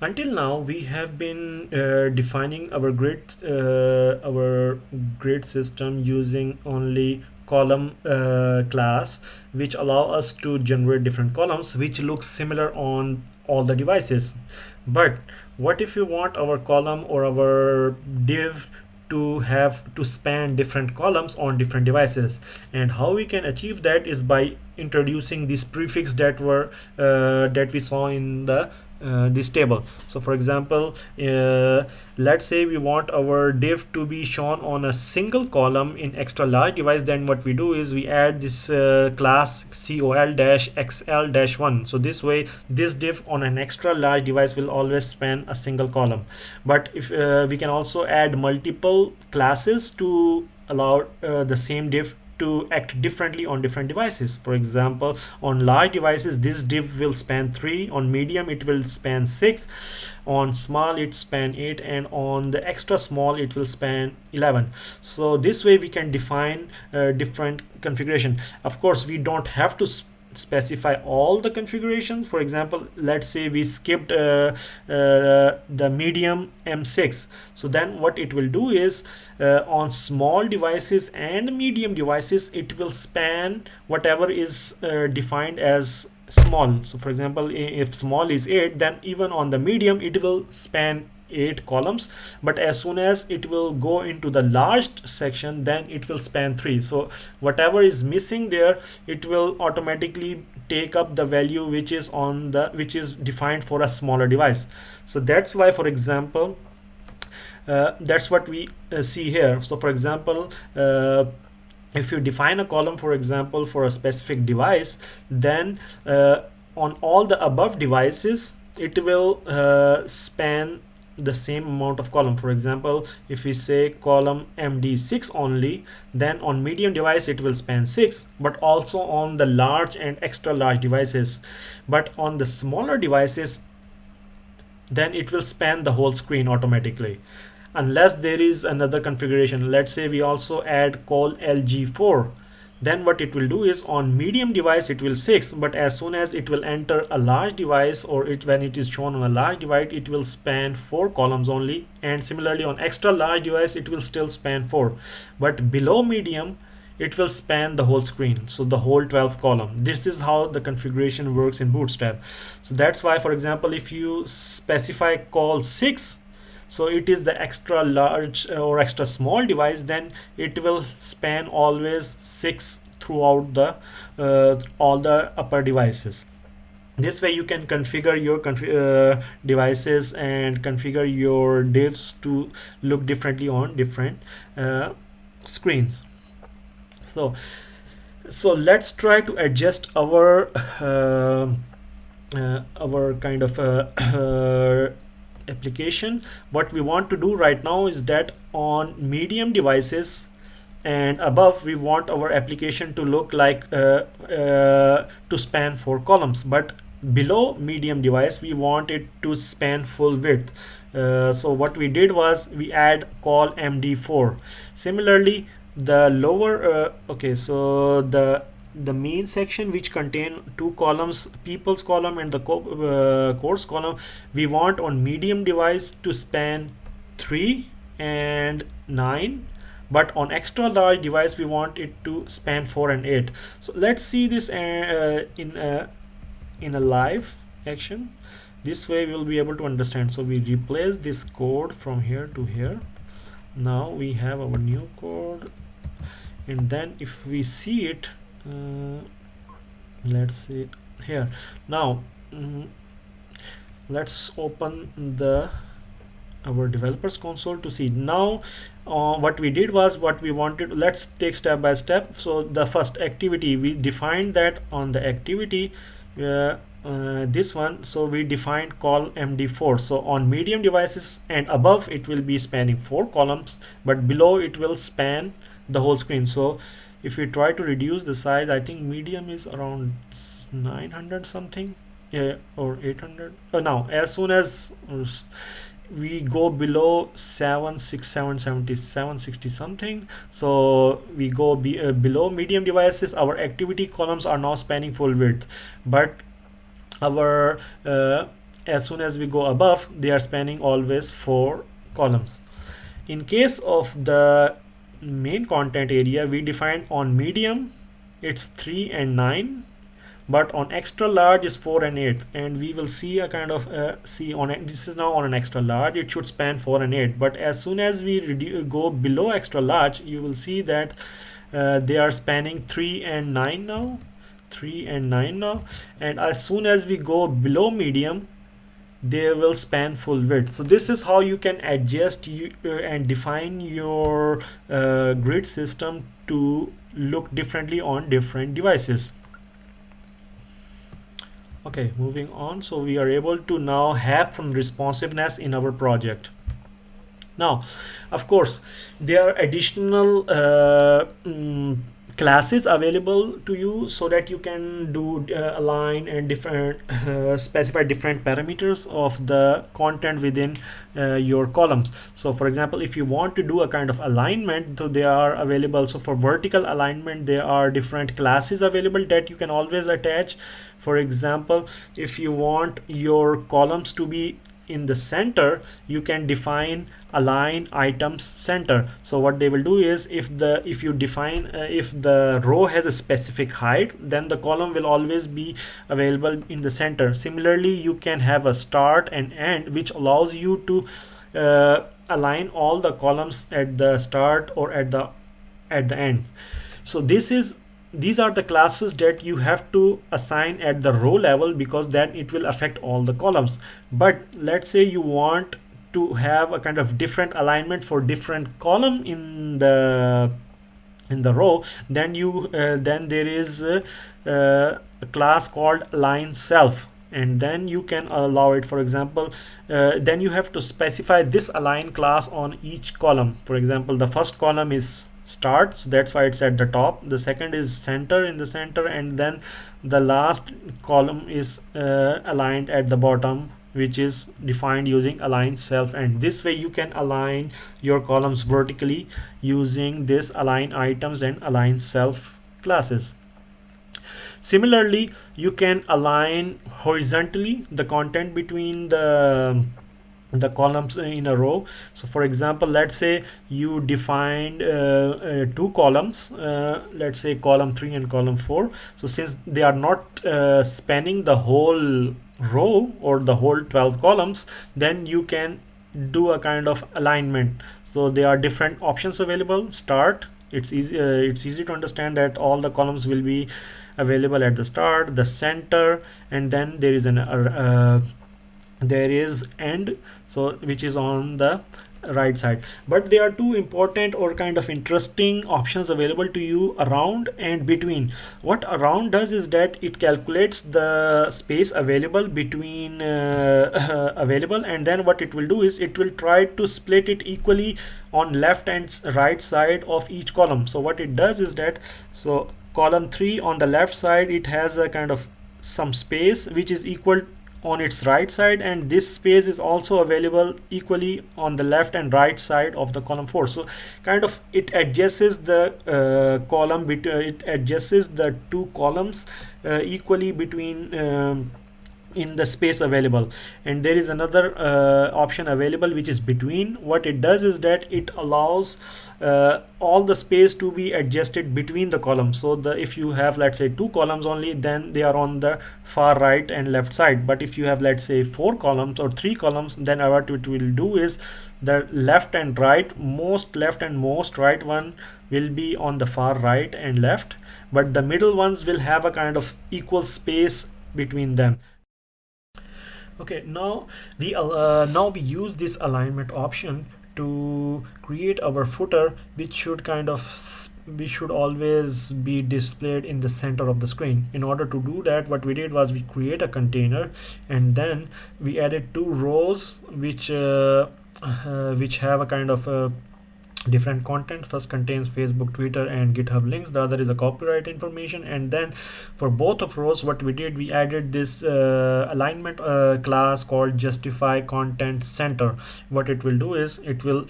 Until now, we have been defining our grid system using only column class, which allow us to generate different columns which look similar on all the devices. But what if you want our column or our div to have to span different columns on different devices? And how we can achieve that is by introducing this prefix that we saw in the this table. So for example, let's say we want our div to be shown on a single column in extra large device. Then what we do is we add this class col-xl-1. So this way this div on an extra large device will always span a single column. But if we can also add multiple classes to allow the same div to act differently on different devices. For example, on large devices this div will span 3, on medium it will span 6, on small it span 8, and on the extra small it will span 11. So this way we can define different configuration. Of course, we don't have to specify all the configuration. For example, let's say we skipped the medium M6. So then what it will do is on small devices and medium devices it will span whatever is defined as small. So for example, if small is 8, then even on the medium it will span 8 columns, but as soon as it will go into the large section then it will span 3. So whatever is missing there, it will automatically take up the value which is defined for a smaller device. So that's why, for example, that's what we see here. So for example, if you define a column, for example, for a specific device, then on all the above devices it will span the same amount of column. For example, if we say column MD6 only, then on medium device it will span 6, but also on the large and extra large devices. But on the smaller devices, then it will span the whole screen automatically, unless there is another configuration. Let's say we also add col LG4, then what it will do is on medium device it will 6, but as soon as it will enter a large device, or when it is shown on a large device, it will span 4 columns only. And similarly on extra large device it will still span 4, but below medium it will span the whole screen, so the whole 12 column. This is how the configuration works in Bootstrap. So that's why, for example, if you specify col 6, so it is the extra large or extra small device, then it will span always 6 throughout the all the upper devices. This way you can configure your devices and configure your divs to look differently on different screens. So let's try to adjust our kind of application. What we want to do right now is that on medium devices and above, we want our application to look like to span 4 columns, but below medium device we want it to span full width. So what we did was we add col MD4. Similarly, the lower so the main section, which contain 2 columns, people's column and the course column, we want on medium device to span 3 and 9, but on extra large device we want it to span 4 and 8. So let's see this in a live action. This way we will be able to understand. So we replace this code from here to here. Now we have our new code, and then if we see it, let's see here. Now let's open our developers console to see. Now what we did was, what we wanted, let's take step by step. So the first activity, we defined that on the activity this one, so we defined col MD4. So on medium devices and above it will be spanning 4 columns, but below it will span the whole screen. So if we try to reduce the size, I think medium is around 900 something, or 800. Now as soon as we go below 760 something, so we go below medium devices, our activity columns are now spanning full width, but our as soon as we go above, they are spanning always 4 columns. In case of the main content area, we defined on medium it's 3 and 9, but on extra large is 4 and 8, and we will see a kind of see on it, this is now on an extra large, it should span 4 and 8, but as soon as we go below extra large, you will see that they are spanning 3 and 9 now, 3 and 9 now, and as soon as we go below medium, they will span full width. So this is how you can adjust and define your grid system to look differently on different devices. Okay, moving on. So we are able to now have some responsiveness in our project. Now, of course, there are additional classes available to you so that you can do align and different specify different parameters of the content within your columns. So for example, if you want to do a kind of alignment, so they are available. So for vertical alignment, there are different classes available that you can always attach. For example, if you want your columns to be in the center, you can define align items center. So what they will do is, if you define if the row has a specific height, then the column will always be available in the center. Similarly, you can have a start and end, which allows you to align all the columns at the start or at the end. So these are the classes that you have to assign at the row level, because then it will affect all the columns. But let's say you want to have a kind of different alignment for different column in the row, then there is a class called align self, and then you can allow it. For example, then you have to specify this align class on each column. For example, the first column is start, so that's why it's at the top. The second is center, in the center, and then the last column is aligned at the bottom, which is defined using align self. And this way you can align your columns vertically using this align items and align self classes. Similarly, you can align horizontally the content between the columns in a row. So for example, let's say you defined 2 columns, let's say column 3 and column 4. So since they are not spanning the whole row or the whole 12 columns, then you can do a kind of alignment. So there are different options available. Start, it's easy to understand that all the columns will be available at the start, the center, and then there is there is end, so which is on the right side. But there are 2 important or kind of interesting options available to you, around and between. What around does is that it calculates the space available between available, and then what it will do is it will try to split it equally on left and right side of each column. So what it does is that, so column 3 on the left side, it has a kind of some space which is equal on its right side, and this space is also available equally on the left and right side of the column 4. So kind of it adjusts the it adjusts the 2 columns equally between in the space available. And there is another option available, which is between. What it does is that it allows all the space to be adjusted between the columns. So if you have, let's say, 2 columns only, then they are on the far right and left side. But if you have, let's say, 4 columns or 3 columns, then what it will do is the left and right, most left and most right one will be on the far right and left, but the middle ones will have a kind of equal space between them. Okay, now we use this alignment option to create our footer, which should always be displayed in the center of the screen. In order to do that, what we did was we create a container, and then we added 2 rows which have a kind of different content. First contains Facebook, Twitter, and GitHub links. The other is a copyright information. And then for both of rows, what we did, we added this alignment class called justify content center. What it will do is it will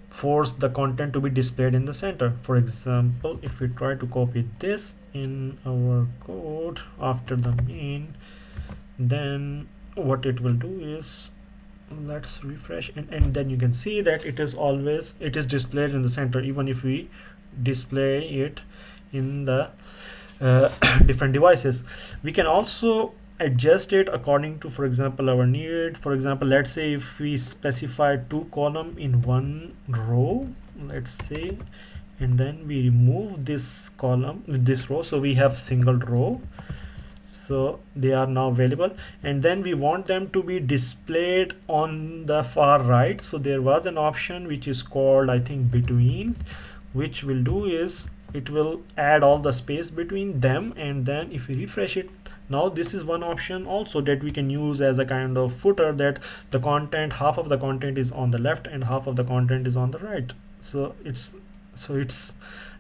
force the content to be displayed in the center. For example, if we try to copy this in our code after the main, then what it will do is, let's refresh, and then you can see that it is always, it is displayed in the center even if we display it in the different devices. We can also adjust it according to, for example, our need. For example, let's say if we specify 2 column in 1 row, let's say, and then we remove this column with this row, so we have single row, so they are now available, and then we want them to be displayed on the far right. So there was an option which is called, I think, between, which will do is it will add all the space between them, and then if we refresh it, now this is one option also that we can use as a kind of footer, that the content, half of the content is on the left and half of the content is on the right. So it's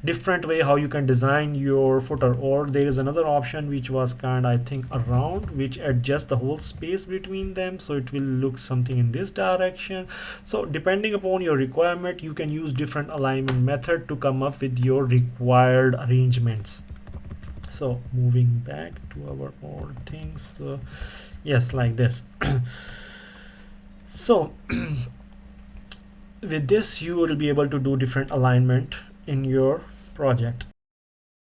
different way how you can design your footer. Or there is another option which was kind, I think, around, which adjusts the whole space between them, so it will look something in this direction. So depending upon your requirement, you can use different alignment method to come up with your required arrangements. So moving back to our old things, so yes, like this. So with this you will be able to do different alignment in your project.